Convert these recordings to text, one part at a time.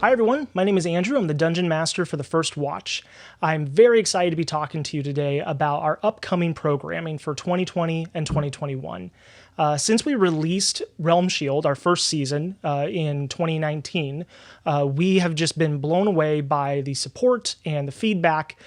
Hi everyone, my name is Andrew. I'm the Dungeon Master for the First Watch. I'm very excited to be talking to you today about our upcoming programming for 2020 and 2021. Since we released Realm Shield, our first season, in 2019, we have just been blown away by the support and the feedback.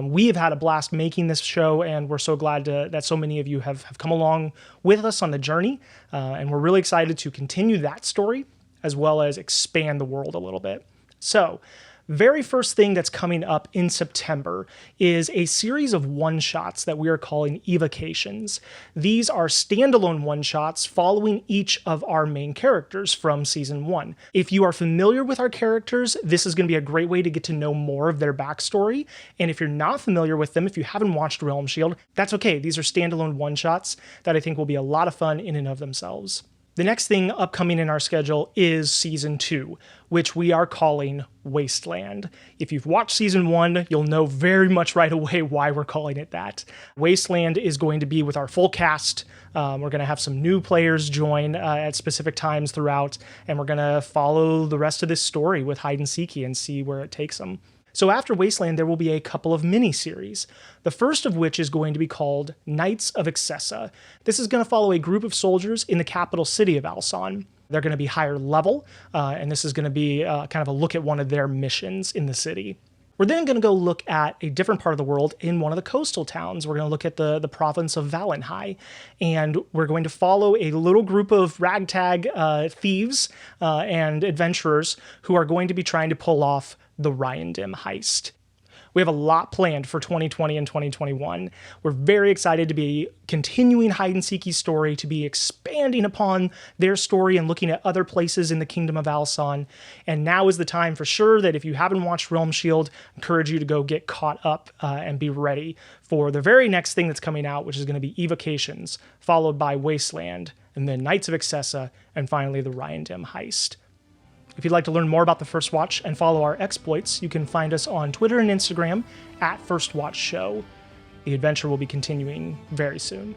We have had a blast making this show, and we're so glad that so many of you have come along with us on the journey, and we're really excited to continue that story as well as expand the world a little bit. So, very first thing that's coming up in September is a series of one-shots that we are calling Evocations. These are standalone one-shots following each of our main characters from Season 1. If you are familiar with our characters, this is going to be a great way to get to know more of their backstory. And if you're not familiar with them, if you haven't watched Realm Shield, that's okay. These are standalone one-shots that I think will be a lot of fun in and of themselves. The next thing upcoming in our schedule is Season 2, which we are calling Wasteland. If you've watched Season 1, you'll know very much right away why we're calling it that. Wasteland is going to be with our full cast. We're going to have some new players join at specific times throughout, and we're going to follow the rest of this story with Hide and Seeky and see where it takes them. So after Wasteland, there will be a couple of mini-series, the first of which is going to be called Knights of Excessa. This is going to follow a group of soldiers in the capital city of Alson. They're going to be higher level, and this is going to be kind of a look at one of their missions in the city. We're then going to go look at a different part of the world in one of the coastal towns. We're going to look at the province of Valenhai, and we're going to follow a little group of ragtag thieves and adventurers who are going to be trying to pull off the Ryandim heist. We have a lot planned for 2020 and 2021. We're very excited to be continuing Hide and Seeky's story, to be expanding upon their story and looking at other places in the Kingdom of Alson. And now is the time for sure that if you haven't watched Realm Shield, I encourage you to go get caught up and be ready for the very next thing that's coming out, which is going to be Evocations, followed by Wasteland, and then Knights of Excessa, and finally the Ryandim heist. If you'd like to learn more about the First Watch and follow our exploits, you can find us on Twitter and Instagram at First Watch Show. The adventure will be continuing very soon.